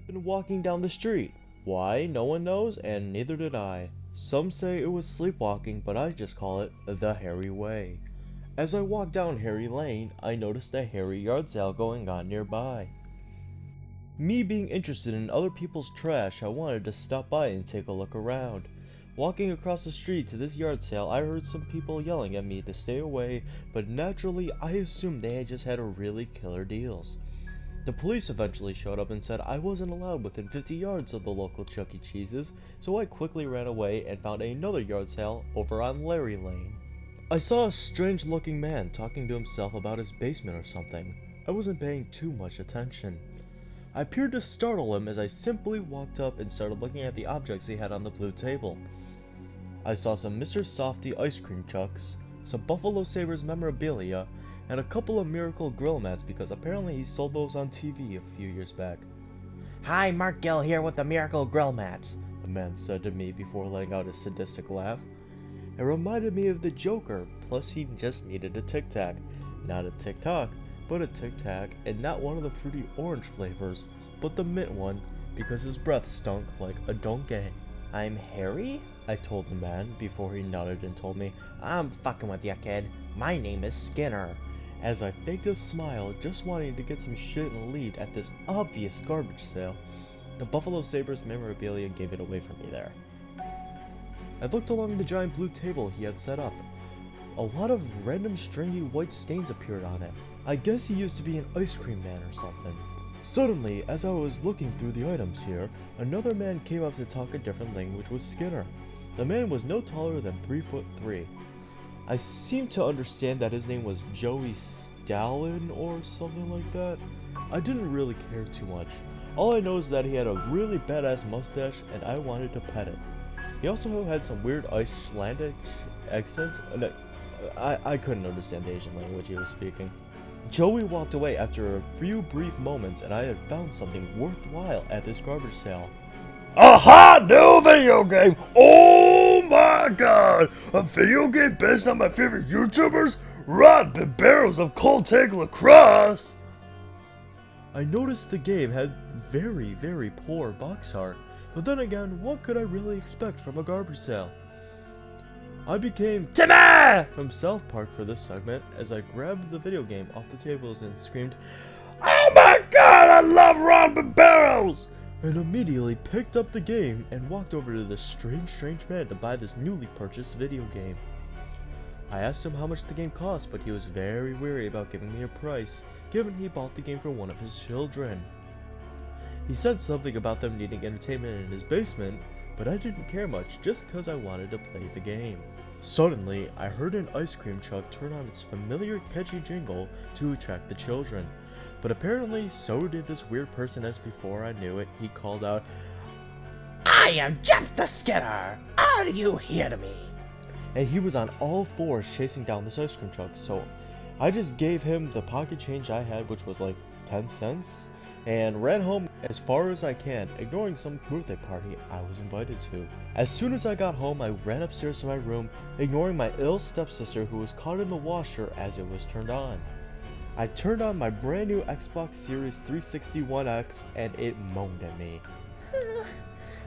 been walking down the street. Why? No one knows, and neither did I. Some say it was sleepwalking, but I just call it the Harry Way. As I walked down Harry Lane, I noticed a Harry yard sale going on nearby. Me being interested in other people's trash, I wanted to stop by and take a look around. Walking across the street to this yard sale, I heard some people yelling at me to stay away, but naturally I assumed they had just had really killer deals. The police eventually showed up and said I wasn't allowed within 50 yards of the local Chuck E. Cheese's, so I quickly ran away and found another yard sale over on Larry Lane. I saw a strange looking man talking to himself about his basement or something. I wasn't paying too much attention. I appeared to startle him as I simply walked up and started looking at the objects he had on the blue table. I saw some Mr. Softy ice cream chucks, some Buffalo Sabres memorabilia, and a couple of Miracle Grill mats because apparently he sold those on TV a few years back. "Hi, Mark Gill here with the Miracle Grill mats," the man said to me before letting out a sadistic laugh. It reminded me of the Joker, plus he just needed a Tic Tac. Not a Tic Tac, but a Tic Tac, and not one of the fruity orange flavors, but the mint one, because his breath stunk like a donkey. "I'm Harry?" I told the man before he nodded and told me, "I'm fucking with ya, kid. My name is Skinner." As I faked a smile, just wanting to get some shit and leave at this obvious garbage sale. The Buffalo Sabres memorabilia gave it away from me there. I looked along the giant blue table he had set up. A lot of random stringy white stains appeared on it. I guess he used to be an ice cream man or something. Suddenly, as I was looking through the items here, another man came up to talk a different language with Skinner. The man was no taller than 3'3". I seemed to understand that his name was Joey Stalin or something like that. I didn't really care too much. All I know is that he had a really badass mustache and I wanted to pet it. He also had some weird Icelandic accent, and I couldn't understand the Asian language he was speaking. Joey walked away after a few brief moments and I had found something worthwhile at this garbage sale. A hot new video game! Oh my god! A video game based on my favorite YouTubers? Rod Barrows of Cold Take Lacrosse! I noticed the game had very poor box art, but then again, what could I really expect from a garbage sale? I became Timmy from South Park for this segment as I grabbed the video game off the tables and screamed, "Oh my god, I love Rod Barrows!" and immediately picked up the game and walked over to this strange man to buy this newly purchased video game. I asked him how much the game cost, but he was very weary about giving me a price, given he bought the game for one of his children. He said something about them needing entertainment in his basement, but I didn't care much just cause I wanted to play the game. Suddenly, I heard an ice cream truck turn on its familiar catchy jingle to attract the children. But apparently, so did this weird person as before I knew it, he called out, "I am Jeff the Skinner! Are you here to me?" And he was on all fours chasing down this ice cream truck, so I just gave him the pocket change I had, which was like 10 cents, and ran home as far as I can, ignoring some birthday party I was invited to. As soon as I got home, I ran upstairs to my room, ignoring my ill stepsister who was caught in the washer as it was turned on. I turned on my brand new Xbox Series 360 One X and it moaned at me.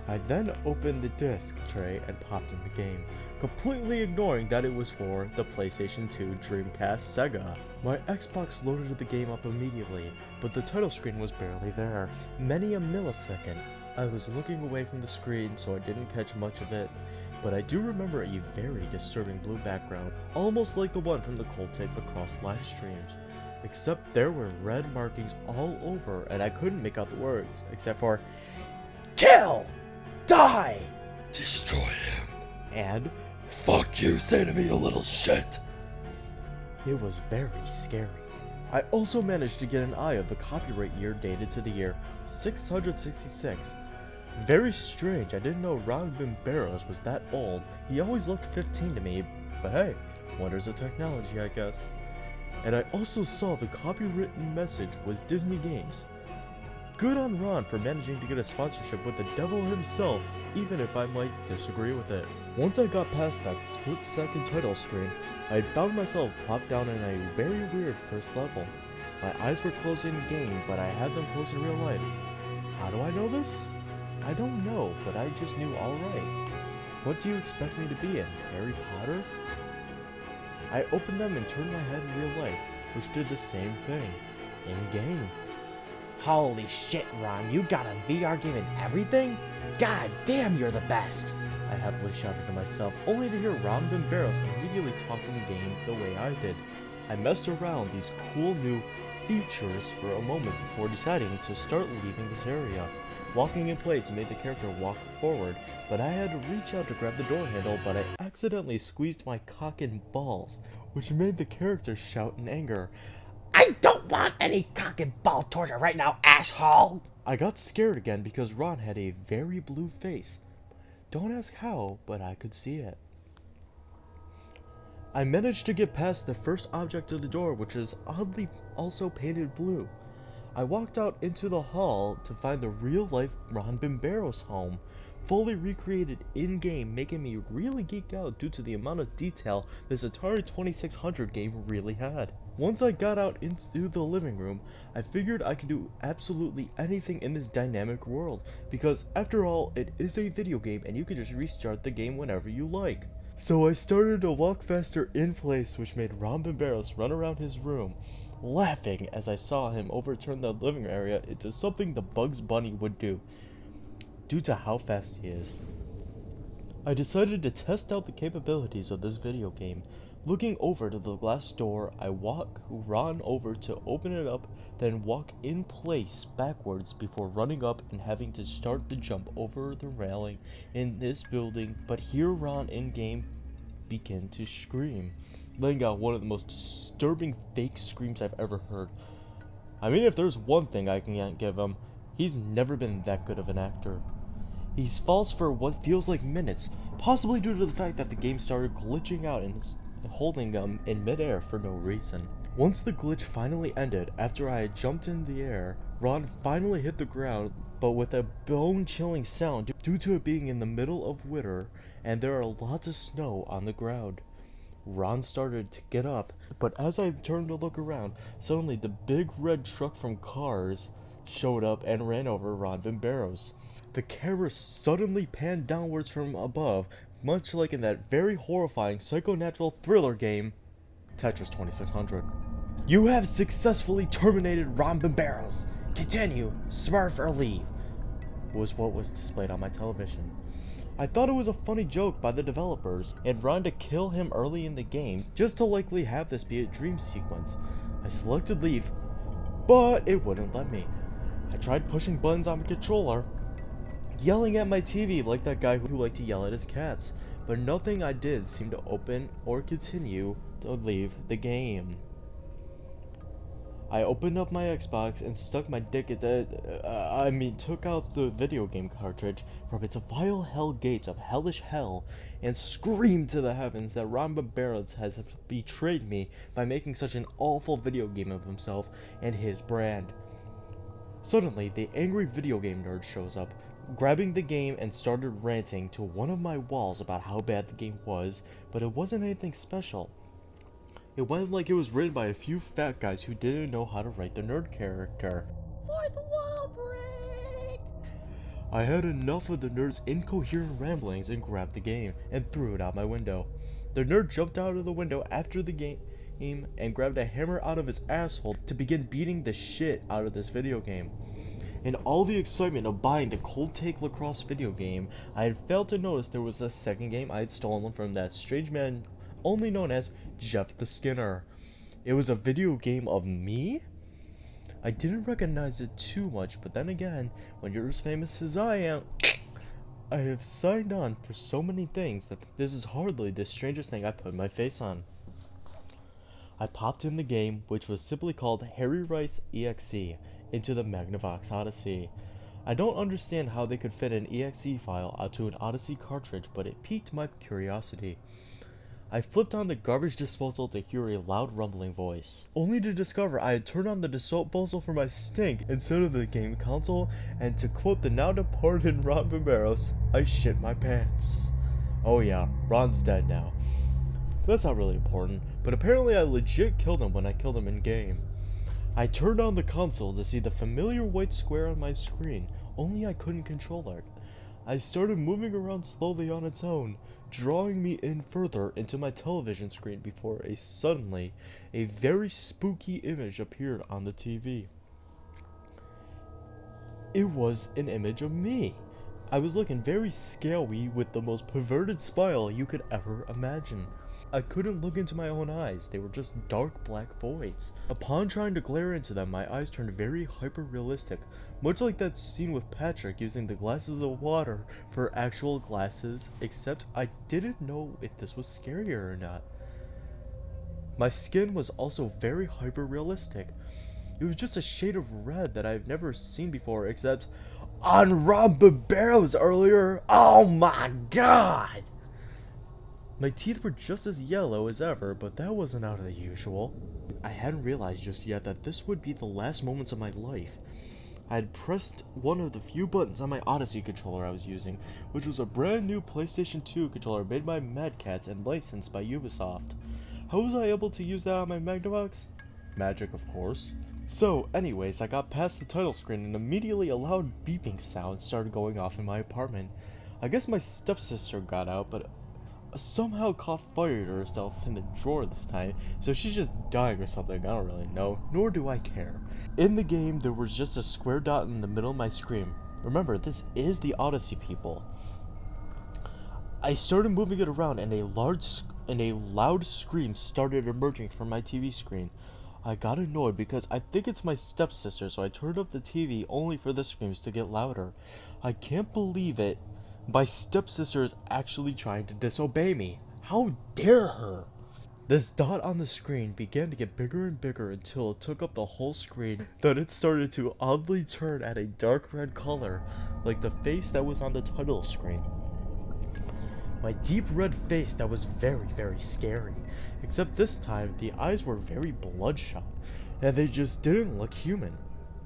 I then opened the disc tray and popped in the game, completely ignoring that it was for the PlayStation 2, Dreamcast, Sega. My Xbox loaded the game up immediately, but the title screen was barely there, many a millisecond. I was looking away from the screen so I didn't catch much of it, but I do remember a very disturbing blue background, almost like the one from the Cold Take Lacrosse live streams. Except there were red markings all over and I couldn't make out the words, except for "Kill! Die! Destroy him!" and "Fuck you, say to me, you little shit!" It was very scary. I also managed to get an eye of the copyright year dated to the year 666. Very strange, I didn't know Rod Barrows was that old. He always looked 15 to me, but hey, wonders of technology, I guess. And I also saw the copywritten message was Disney Games. Good on Ron for managing to get a sponsorship with the devil himself, even if I might disagree with it. Once I got past that split-second title screen, I had found myself plopped down in a very weird first level. My eyes were closed in game, but I had them closed in real life. How do I know this? I don't know, but I just knew alright. What do you expect me to be in, Harry Potter? I opened them and turned my head in real life, which did the same thing. In-game. Holy shit, Ron, you got a VR game and everything? God damn, you're the best! I happily shouted to myself, only to hear Ron Barrows immediately talking the game the way I did. I messed around these cool new features for a moment before deciding to start leaving this area. Walking in place made the character walk forward, but I had to reach out to grab the door handle, but I accidentally squeezed my cock and balls, which made the character shout in anger. I don't want any cock and ball torture right now, asshole! I got scared again because Ron had a very blue face. Don't ask how, but I could see it. I managed to get past the first object of the door, which is oddly also painted blue. I walked out into the hall to find the real-life Ron Barrows home, fully recreated in-game, making me really geek out due to the amount of detail this Atari 2600 game really had. Once I got out into the living room, I figured I could do absolutely anything in this dynamic world, because after all, it is a video game and you can just restart the game whenever you like. So I started to walk faster in place, which made Ron Barrows run around his room, laughing as I saw him overturn the living area into something the Bugs Bunny would do, due to how fast he is. I decided to test out the capabilities of this video game. Looking over to the glass door, I walk Ron over to open it up, then walk in place backwards before running up and having to start the jump over the railing in this building, but hear Ron in-game begin to scream, letting out one of the most disturbing fake screams I've ever heard. I mean, if there's one thing I can't give him, he's never been that good of an actor. He falls for what feels like minutes, possibly due to the fact that the game started glitching out and holding him in midair for no reason. Once the glitch finally ended, after I had jumped in the air, Ron finally hit the ground, but with a bone-chilling sound due to it being in the middle of winter and there are lots of snow on the ground. Ron started to get up, but as I turned to look around, suddenly the big red truck from Cars showed up and ran over Ron Barrows. The camera suddenly panned downwards from above, much like in that very horrifying psychonatural thriller game, Tetris 2600. You have successfully terminated Ron Barrows. Continue, Smurf or leave, was what was displayed on my television. I thought it was a funny joke by the developers, and Ron to kill him early in the game, just to likely have this be a dream sequence. I selected leave, but it wouldn't let me. I tried pushing buttons on the controller, yelling at my TV like that guy who liked to yell at his cats, but nothing I did seemed to open or continue to leave the game. I opened up my Xbox and stuck my dick took out the video game cartridge from its vile hell gates of hellish hell and screamed to the heavens that Ron Barrows has betrayed me by making such an awful video game of himself and his brand. Suddenly, the angry video game nerd shows up, grabbing the game and started ranting to one of my walls about how bad the game was, but it wasn't anything special. It went like it was written by a few fat guys who didn't know how to write the nerd character. Fourth wall break! I had enough of the nerd's incoherent ramblings and grabbed the game and threw it out my window. The nerd jumped out of the window after the game and grabbed a hammer out of his asshole to begin beating the shit out of this video game. In all the excitement of buying the Cold Take Lacrosse video game, I had failed to notice there was a second game I had stolen from that strange man only known as Jeff the Skinner. It was a video game of me? I didn't recognize it too much, but then again, when you're as famous as I am, I have signed on for so many things that this is hardly the strangest thing I put my face on. I popped in the game, which was simply called Harry.exe, into the Magnavox Odyssey. I don't understand how they could fit an exe file onto an Odyssey cartridge, but it piqued my curiosity. I flipped on the garbage disposal to hear a loud rumbling voice, only to discover I had turned on the disposal for my stink instead of the game console, and to quote the now departed Ron Barrows, I shit my pants. Oh yeah, Ron's dead now. That's not really important, but apparently I legit killed him when I killed him in game. I turned on the console to see the familiar white square on my screen, only I couldn't control it. I started moving around slowly on its own, drawing me in further into my television screen before suddenly a very spooky image appeared on the TV. It was an image of me. I was looking very scary with the most perverted smile you could ever imagine. I couldn't look into my own eyes, they were just dark black voids. Upon trying to glare into them, my eyes turned very hyper-realistic, much like that scene with Patrick using the glasses of water for actual glasses, except I didn't know if this was scarier or not. My skin was also very hyper-realistic. It was just a shade of red that I've never seen before, except on Ron Barbaro's earlier. Oh my god! My teeth were just as yellow as ever, but that wasn't out of the usual. I hadn't realized just yet that this would be the last moments of my life. I had pressed one of the few buttons on my Odyssey controller I was using, which was a brand new PlayStation 2 controller made by Mad Catz and licensed by Ubisoft. How was I able to use that on my Magnavox? Magic, of course. So, anyways, I got past the title screen and immediately a loud beeping sound started going off in my apartment. I guess my stepsister got out, but somehow caught fire to herself in the drawer this time, so she's just dying or something, I don't really know, nor do I care. In the game, there was just a square dot in the middle of my screen. Remember, this is the Odyssey, people. I started moving it around and a loud scream started emerging from my TV screen. I got annoyed because I think it's my stepsister, so I turned up the TV only for the screams to get louder. I can't believe it. My stepsister is actually trying to disobey me. How dare her? This dot on the screen began to get bigger and bigger until it took up the whole screen. Then it started to oddly turn at a dark red color, like the face that was on the title screen. My deep red face that was very, very scary. Except this time, the eyes were very bloodshot, and they just didn't look human.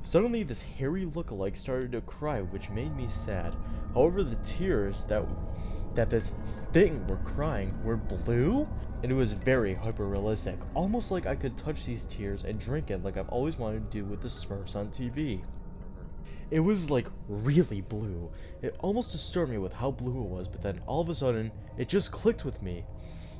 Suddenly, this hairy lookalike started to cry, which made me sad. However, the tears that this thing were crying were blue, and it was very hyper-realistic, almost like I could touch these tears and drink it like I've always wanted to do with the Smurfs on TV. It was like really blue. It almost disturbed me with how blue it was, but then all of a sudden, it just clicked with me.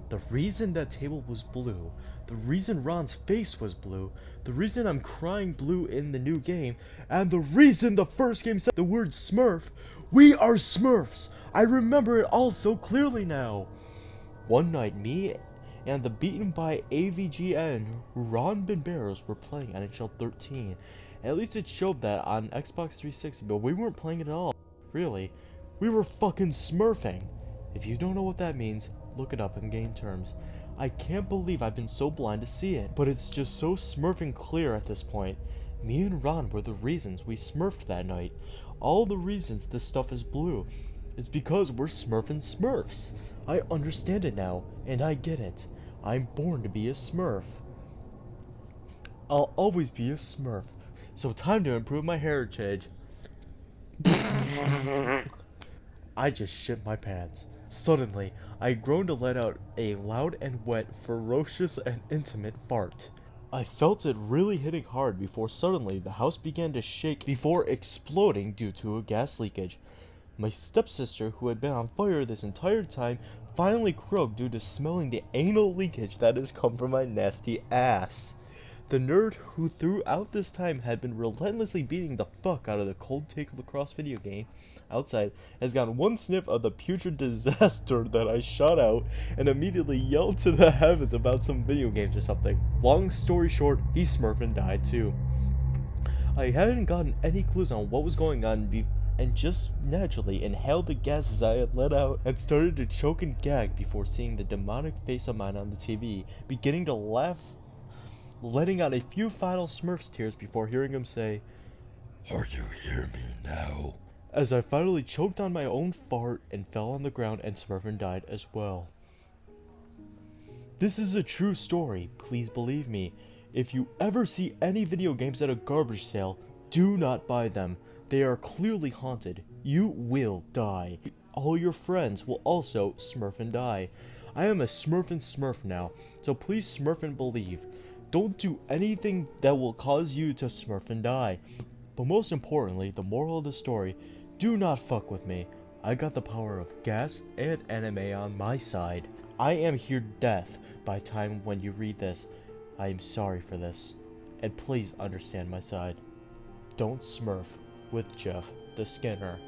The reason that table was blue, the reason Ron's face was blue, the reason I'm crying blue in the new game, and the reason the first game said the word Smurf. We are Smurfs! I remember it all so clearly now! One night, me and the beaten by AVGN Ron Barbaros were playing NHL 13. At least it showed that on Xbox 360, but we weren't playing it at all. Really. We were fucking smurfing. If you don't know what that means, look it up in game terms. I can't believe I've been so blind to see it, but it's just so smurfing clear at this point. Me and Ron were the reasons we smurfed that night. All the reasons this stuff is blue. It's because we're smurfing Smurfs. I understand it now, and I get it. I'm born to be a Smurf. I'll always be a Smurf. So time to improve my heritage. I just shit my pants. Suddenly, I groaned to let out a loud and wet, ferocious and intimate fart. I felt it really hitting hard before suddenly the house began to shake before exploding due to a gas leakage. My stepsister, who had been on fire this entire time, finally croaked due to smelling the anal leakage that has come from my nasty ass. The nerd who throughout this time had been relentlessly beating the fuck out of the Cold Take Lacrosse video game outside has gotten one sniff of the putrid disaster that I shot out and immediately yelled to the heavens about some video games or something. Long story short, he smurfed and died too. I hadn't gotten any clues on what was going on and just naturally inhaled the gases I had let out and started to choke and gag before seeing the demonic face of mine on the TV, beginning to laugh, letting out a few final Smurfs tears before hearing him say, "Are you hear me now?" As I finally choked on my own fart and fell on the ground and Smurfin died as well. This is a true story, please believe me. If you ever see any video games at a garbage sale, do not buy them. They are clearly haunted. You will die. All your friends will also Smurf and die. I am a Smurfin' Smurf now, so please Smurf and believe. Don't do anything that will cause you to Smurf and die. But most importantly, the moral of the story, do not fuck with me. I got the power of gas and anime on my side. I am here death by time when you read this. I am sorry for this. And please understand my side. Don't smurf with Jeff the Skinner.